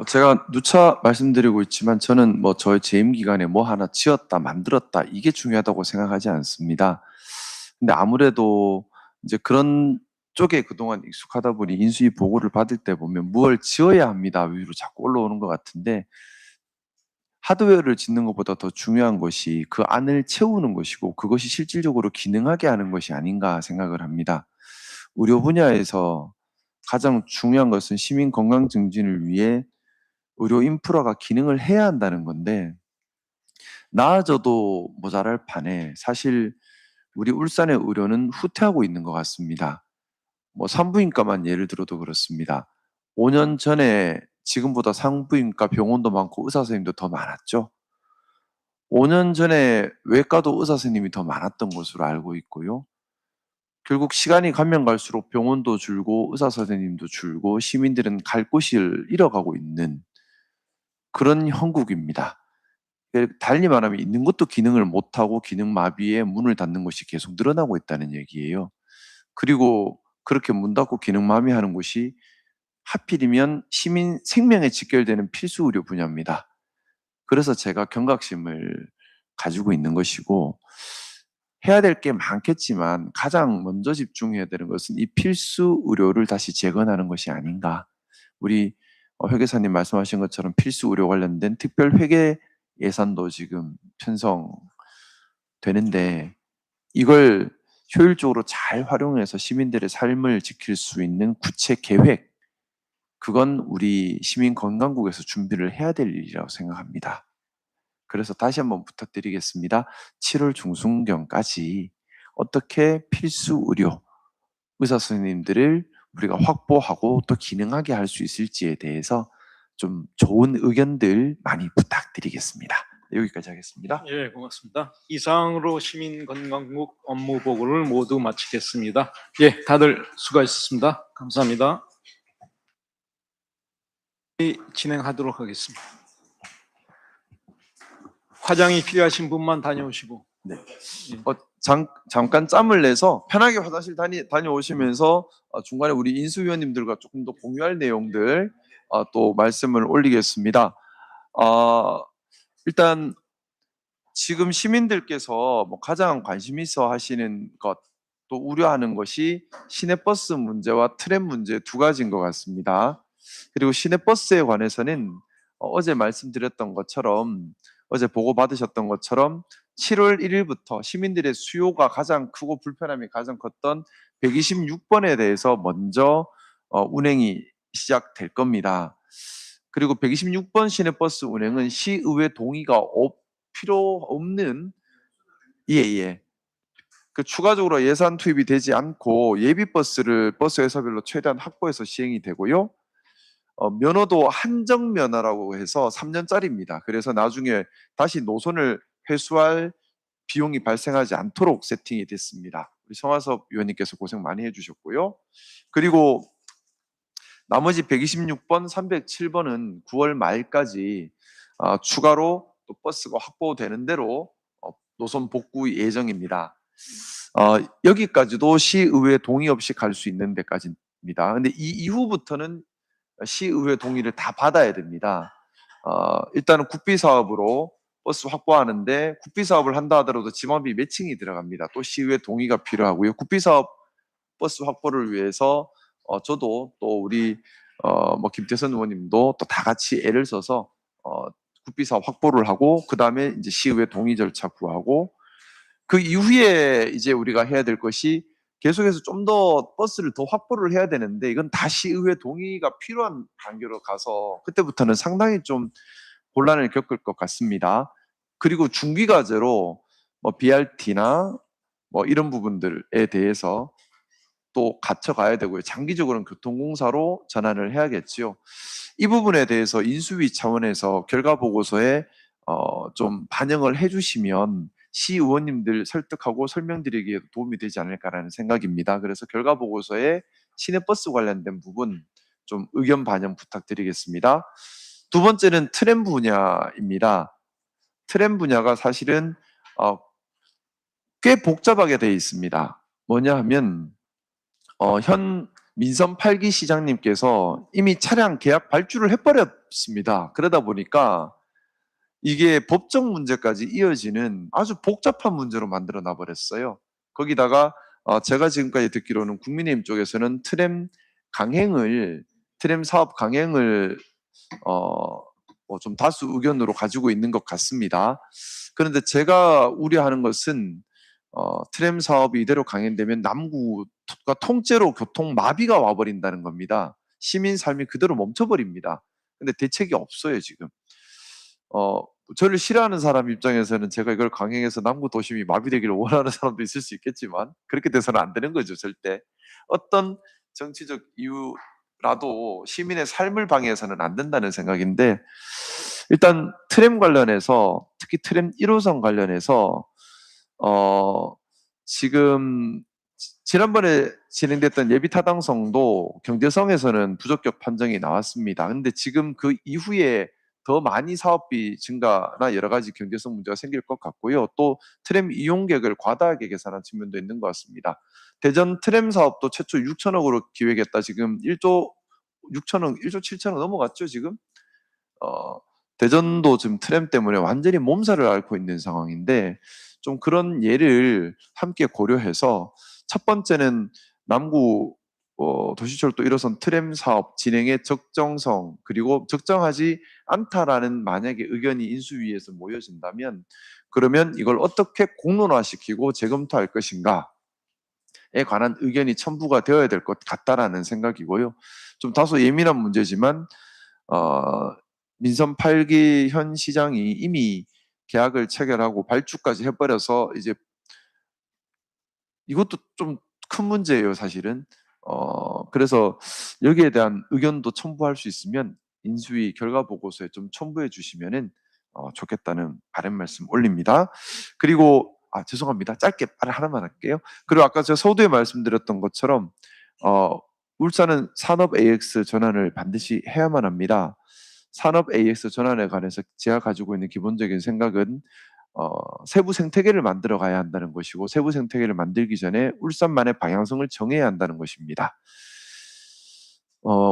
제가 누차 말씀드리고 있지만 저는 저의 재임 기간에 뭐 하나 지었다, 만들었다 이게 중요하다고 생각하지 않습니다. 근데 아무래도 이제 그런 쪽에 그동안 익숙하다 보니 인수위 보고를 받을 때 보면 "무엇을 지어야 합니다." 위로 자꾸 올라오는 것 같은데 하드웨어를 짓는 것보다 더 중요한 것이 그 안을 채우는 것이고 그것이 실질적으로 기능하게 하는 것이 아닌가 생각을 합니다. 의료 분야에서 가장 중요한 것은 시민 건강 증진을 위해 의료 인프라가 기능을 해야 한다는 건데 나아져도 모자랄 판에 사실 우리 울산의 의료는 후퇴하고 있는 것 같습니다. 산부인과만 예를 들어도 그렇습니다. 5년 전에 지금보다 산부인과 병원도 많고 의사 선생님도 더 많았죠. 5년 전에 외과도 의사 선생님이 더 많았던 것으로 알고 있고요. 결국 시간이 가면 갈수록 병원도 줄고 의사 선생님도 줄고 시민들은 갈 곳을 잃어가고 있는 그런 형국입니다. 달리 말하면 있는 것도 기능을 못하고 기능 마비에 문을 닫는 것이 계속 늘어나고 있다는 얘기예요. 그리고 그렇게 문 닫고 기능 마비하는 곳이 하필이면 시민 생명에 직결되는 필수 의료 분야입니다. 그래서 제가 경각심을 가지고 있는 것이고 해야 될 게 많겠지만 가장 먼저 집중해야 되는 것은 이 필수 의료를 다시 재건하는 것이 아닌가. 우리 회계사님 말씀하신 것처럼 필수 의료 관련된 특별 회계 예산도 지금 편성되는데 이걸 효율적으로 잘 활용해서 시민들의 삶을 지킬 수 있는 구체 계획, 그건 우리 시민건강국에서 준비를 해야 될 일이라고 생각합니다. 그래서 다시 한번 부탁드리겠습니다. 7월 중순경까지 어떻게 필수 의료, 의사 선생님들을 우리가 확보하고 또 기능하게 할 수 있을지에 대해서 좀 좋은 의견들 많이 부탁드리겠습니다. 여기까지 하겠습니다. 예, 고맙습니다. 이상으로 시민건강국 업무 보고를 모두 마치겠습니다. 예, 다들 수고하셨습니다. 감사합니다. 진행하도록 하겠습니다. 화장이 필요하신 분만 다녀오시고. 네. 잠깐 짬을 내서 편하게 화장실 다녀오시면서 중간에 우리 인수위원님들과 조금 더 공유할 내용들 또 말씀을 올리겠습니다. 일단 지금 시민들께서 가장 관심 있어 하시는 것, 또 우려하는 것이 시내버스 문제와 트램 문제 두 가지인 것 같습니다. 그리고 시내버스에 관해서는 어제 말씀드렸던 것처럼 어제 보고받으셨던 것처럼 7월 1일부터 시민들의 수요가 가장 크고 불편함이 가장 컸던 126번에 대해서 먼저 운행이 시작될 겁니다. 그리고 126번 시내버스 운행은 시의회 동의가 필요 없는 예. 그 추가적으로 예산 투입이 되지 않고 예비 버스를 버스 회사별로 최대한 확보해서 시행이 되고요. 면허도 한정 면허라고 해서 3년짜리입니다. 그래서 나중에 다시 노선을 회수할 비용이 발생하지 않도록 세팅이 됐습니다. 우리 성화섭 의원님께서 고생 많이 해주셨고요. 그리고 나머지 126번, 307번은 9월 말까지 추가로 또 버스가 확보되는 대로 노선 복구 예정입니다. 여기까지도 시의회 동의 없이 갈 수 있는 데까지입니다. 근데 이 이후부터는 시의회 동의를 다 받아야 됩니다. 일단은 국비 사업으로 버스 확보하는데 국비 사업을 한다 하더라도 지원비 매칭이 들어갑니다. 또 시의회 동의가 필요하고요. 국비 사업 버스 확보를 위해서 저도 또 우리 김태선 의원님도 또 다 같이 애를 써서 국비 사업 확보를 하고 그 다음에 이제 시의회 동의 절차 구하고 그 이후에 이제 우리가 해야 될 것이 계속해서 좀 더 버스를 더 확보를 해야 되는데 이건 다시 의회 동의가 필요한 단계로 가서 그때부터는 상당히 좀 곤란을 겪을 것 같습니다. 그리고 중기 과제로 BRT나 이런 부분들에 대해서 또 갖춰가야 되고요. 장기적으로는 교통공사로 전환을 해야겠지요. 이 부분에 대해서 인수위 차원에서 결과 보고서에 좀 반영을 해주시면 시의원님들 설득하고 설명드리기에 도움이 되지 않을까라는 생각입니다. 그래서 결과 보고서에 시내버스 관련된 부분 좀 의견 반영 부탁드리겠습니다. 두 번째는 트램 분야입니다. 트램 분야가 사실은 꽤 복잡하게 되어 있습니다. 뭐냐 하면 현 민선 8기 시장님께서 이미 차량 계약 발주를 해버렸 어렵습니다. 그러다 보니까 이게 법적 문제까지 이어지는 아주 복잡한 문제로 만들어 놔 버렸어요. 거기다가 제가 지금까지 듣기로는 국민의힘 쪽에서는 트램 사업 강행을 좀 다수 의견으로 가지고 있는 것 같습니다. 그런데 제가 우려하는 것은 트램 사업이 이대로 강행되면 남구가 통째로 교통 마비가 와버린다는 겁니다. 시민 삶이 그대로 멈춰버립니다. 근데 대책이 없어요, 지금. 저를 싫어하는 사람 입장에서는 제가 이걸 강행해서 남구 도심이 마비되기를 원하는 사람도 있을 수 있겠지만 그렇게 돼서는 안 되는 거죠, 절대. 어떤 정치적 이유라도 시민의 삶을 방해해서는 안 된다는 생각인데 일단 트램 관련해서 특히 트램 1호선 관련해서 지금 지난번에 진행됐던 예비 타당성도 경제성에서는 부적격 판정이 나왔습니다. 근데 지금 그 이후에 더 많이 사업비 증가나 여러 가지 경제성 문제가 생길 것 같고요. 또 트램 이용객을 과다하게 계산한 측면도 있는 것 같습니다. 대전 트램 사업도 최초 6천억으로 기획했다. 지금 1조 6천억, 1조 7천억 넘어갔죠, 지금? 어, 대전도 지금 트램 때문에 완전히 몸살을 앓고 있는 상황인데 좀 그런 예를 함께 고려해서 첫 번째는 남구 도시철도 1호선 트램 사업 진행의 적정성 그리고 적정하지 않다라는 만약에 의견이 인수위에서 모여진다면 그러면 이걸 어떻게 공론화시키고 재검토할 것인가에 관한 의견이 첨부가 되어야 될 것 같다라는 생각이고요. 좀 다소 예민한 문제지만 민선 8기 현 시장이 이미 계약을 체결하고 발주까지 해버려서 이제 이것도 좀 큰 문제예요, 사실은. 그래서 여기에 대한 의견도 첨부할 수 있으면 인수위 결과 보고서에 좀 첨부해 주시면은 좋겠다는 바람 말씀 올립니다. 그리고 죄송합니다. 짧게 말 하나만 할게요. 그리고 아까 제가 서두에 말씀드렸던 것처럼 울산은 산업 AX 전환을 반드시 해야만 합니다. 산업 AX 전환에 관해서 제가 가지고 있는 기본적인 생각은 세부 생태계를 만들어 가야 한다는 것이고 세부 생태계를 만들기 전에 울산만의 방향성을 정해야 한다는 것입니다.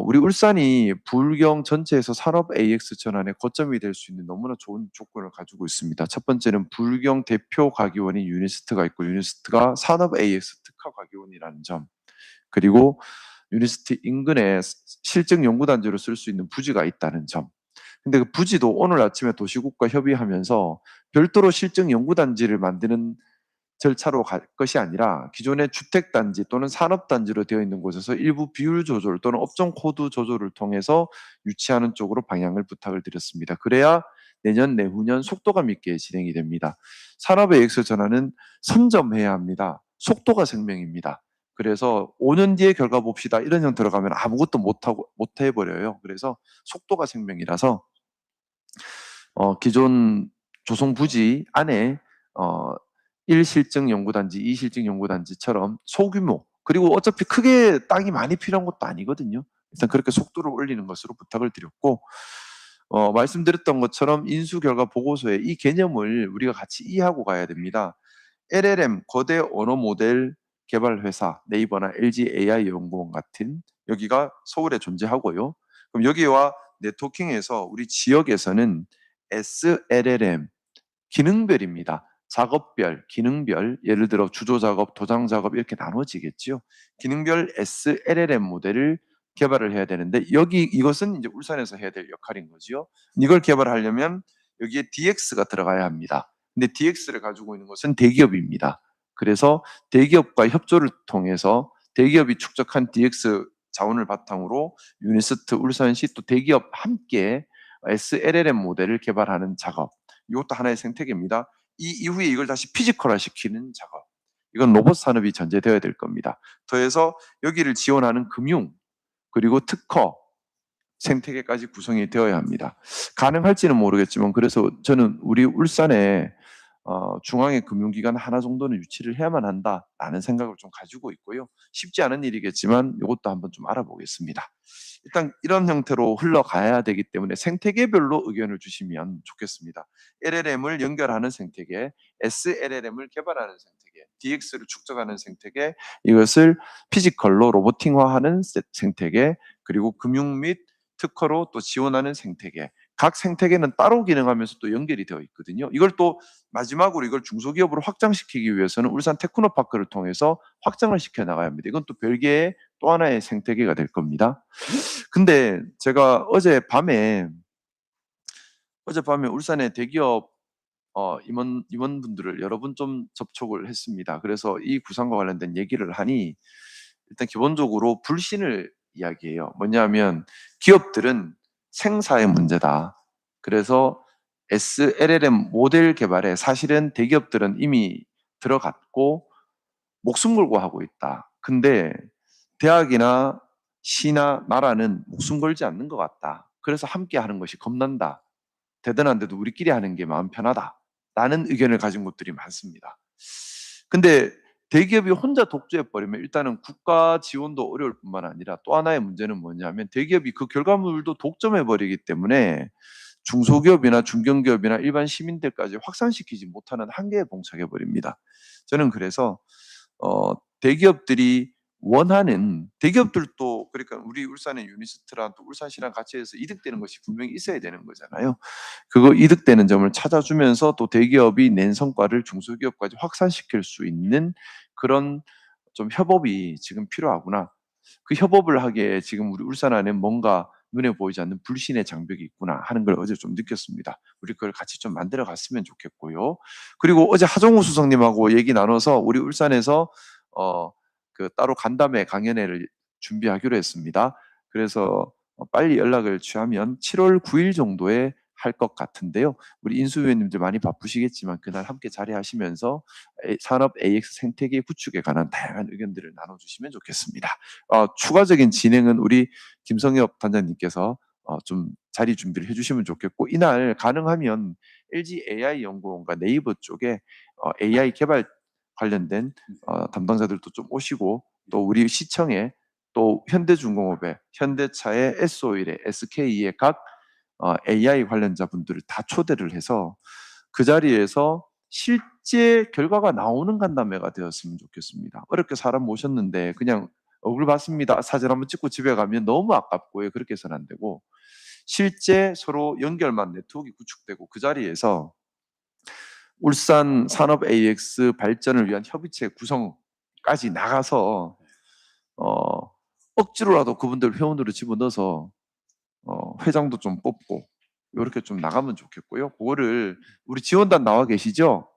우리 울산이 부울경 전체에서 산업 AX 전환의 거점이 될 수 있는 너무나 좋은 조건을 가지고 있습니다. 첫 번째는 부울경 대표 과기원인 유니스트가 있고 유니스트가 산업 AX 특화 과기원이라는 점 그리고 유니스트 인근에 실증 연구단지로 쓸 수 있는 부지가 있다는 점 근데 그 부지도 오늘 아침에 도시국과 협의하면서 별도로 실증 연구단지를 만드는 절차로 갈 것이 아니라 기존의 주택단지 또는 산업단지로 되어 있는 곳에서 일부 비율 조절 또는 업종 코드 조절을 통해서 유치하는 쪽으로 방향을 부탁을 드렸습니다. 그래야 내년 내후년 속도감 있게 진행이 됩니다. 산업의 엑스 전환은 선점해야 합니다. 속도가 생명입니다. 그래서 5년 뒤에 결과 봅시다. 이런 형태로 가면 아무것도 못 해버려요. 그래서 속도가 생명이라서 기존 조성 부지 안에 1실증 연구단지, 2실증 연구단지처럼 소규모 그리고 어차피 크게 땅이 많이 필요한 것도 아니거든요. 일단 그렇게 속도를 올리는 것으로 부탁을 드렸고 말씀드렸던 것처럼 인수 결과 보고서에 이 개념을 우리가 같이 이해하고 가야 됩니다. LLM 거대 언어 모델 개발 회사 네이버나 LG AI 연구원 같은 여기가 서울에 존재하고요. 그럼 여기와 네트워킹에서 우리 지역에서는 SLLM 기능별입니다. 작업별, 기능별, 예를 들어 주조 작업, 도장 작업 이렇게 나눠지겠죠. 기능별 SLLM 모델을 개발을 해야 되는데 이것은 이제 울산에서 해야 될 역할인 거지요. 이걸 개발하려면 여기에 DX가 들어가야 합니다. 근데 DX를 가지고 있는 것은 대기업입니다. 그래서 대기업과 협조를 통해서 대기업이 축적한 DX 자원을 바탕으로 유니스트, 울산시 또 대기업 함께 SLLM 모델을 개발하는 작업. 이것도 하나의 생태계입니다. 이 이후에 이걸 다시 피지컬화 시키는 작업. 이건 로봇 산업이 전제되어야 될 겁니다. 더해서 여기를 지원하는 금융 그리고 특허 생태계까지 구성이 되어야 합니다. 가능할지는 모르겠지만 그래서 저는 우리 울산에 중앙의 금융기관 하나 정도는 유치를 해야만 한다라는 생각을 좀 가지고 있고요. 쉽지 않은 일이겠지만 이것도 한번 좀 알아보겠습니다. 일단 이런 형태로 흘러가야 되기 때문에 생태계별로 의견을 주시면 좋겠습니다. LLM을 연결하는 생태계, SLLM을 개발하는 생태계, DX를 축적하는 생태계, 이것을 피지컬로 로보팅화하는 생태계, 그리고 금융 및 특허로 또 지원하는 생태계, 각 생태계는 따로 기능하면서 또 연결이 되어 있거든요. 이걸 또 마지막으로 이걸 중소기업으로 확장시키기 위해서는 울산 테크노파크를 통해서 확장을 시켜 나가야 합니다. 이건 또 별개의 또 하나의 생태계가 될 겁니다. 근데 제가 어젯밤에 울산의 대기업 임원분들을 여러 분 좀 접촉을 했습니다. 그래서 이 구상과 관련된 얘기를 하니 일단 기본적으로 불신을 이야기해요. 뭐냐면 기업들은 생사의 문제다. 그래서 SLLM 모델 개발에 사실은 대기업들은 이미 들어갔고 목숨 걸고 하고 있다. 근데 대학이나 시나 나라는 목숨 걸지 않는 것 같다. 그래서 함께 하는 것이 겁난다. 대단한데도 우리끼리 하는 게 마음 편하다. 라는 의견을 가진 곳들이 많습니다. 근데 대기업이 혼자 독주해버리면 일단은 국가 지원도 어려울 뿐만 아니라 또 하나의 문제는 뭐냐면 대기업이 그 결과물도 독점해버리기 때문에 중소기업이나 중견기업이나 일반 시민들까지 확산시키지 못하는 한계에 봉착해버립니다. 저는 그래서 대기업들이 원하는 대기업들도 그러니까 우리 울산의 유니스트랑 또 울산시랑 같이 해서 이득되는 것이 분명히 있어야 되는 거잖아요. 그거 이득되는 점을 찾아주면서 또 대기업이 낸 성과를 중소기업까지 확산시킬 수 있는 그런 좀 협업이 지금 필요하구나. 그 협업을 하기에 지금 우리 울산 안에 뭔가 눈에 보이지 않는 불신의 장벽이 있구나 하는 걸 어제 좀 느꼈습니다. 우리 그걸 같이 좀 만들어 갔으면 좋겠고요. 그리고 어제 하정우 수석님하고 얘기 나눠서 우리 울산에서 그 따로 간담회 강연회를 준비하기로 했습니다. 그래서 빨리 연락을 취하면 7월 9일 정도에 할 것 같은데요. 우리 인수위원님들 많이 바쁘시겠지만 그날 함께 자리하시면서 산업 AX 생태계 구축에 관한 다양한 의견들을 나눠주시면 좋겠습니다. 추가적인 진행은 우리 김성엽 단장님께서 좀 자리 준비를 해주시면 좋겠고 이날 가능하면 LG AI 연구원과 네이버 쪽에 AI 개발 관련된 담당자들도 좀 오시고 또 우리 시청에 또 현대중공업의 현대차의 S-오일의 SK의 각 AI 관련자분들을 다 초대를 해서 그 자리에서 실제 결과가 나오는 간담회가 되었으면 좋겠습니다. 어렵게 사람 모셨는데 그냥 얼굴 봤습니다. 사진 한번 찍고 집에 가면 너무 아깝고요. 그렇게 해서는 안 되고 실제 서로 연결만 네트워크가 구축되고 그 자리에서 울산 산업 AX 발전을 위한 협의체 구성까지 나가서 억지로라도 그분들 회원으로 집어넣어서 회장도 좀 뽑고 이렇게 좀 나가면 좋겠고요. 그거를 우리 지원단 나와 계시죠?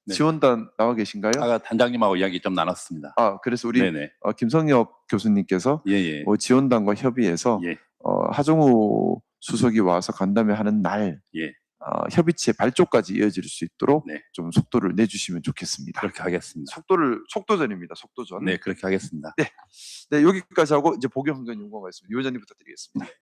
네. 지원단 나와 계신가요? 아까 단장님하고 이야기 좀 나눴습니다. 그래서 우리 네네. 김성엽 교수님께서 예예. 지원단과 협의해서 예. 하정우 수석이 와서 간담회 하는 날 예. 협의체 발족까지 이어질 수 있도록 네. 좀 속도를 내주시면 좋겠습니다. 그렇게 하겠습니다. 속도전입니다. 속도전. 네, 그렇게 하겠습니다. 네, 여기까지 하고 이제 복용환경연구원가 있습니다. 위원장님 부탁드리겠습니다.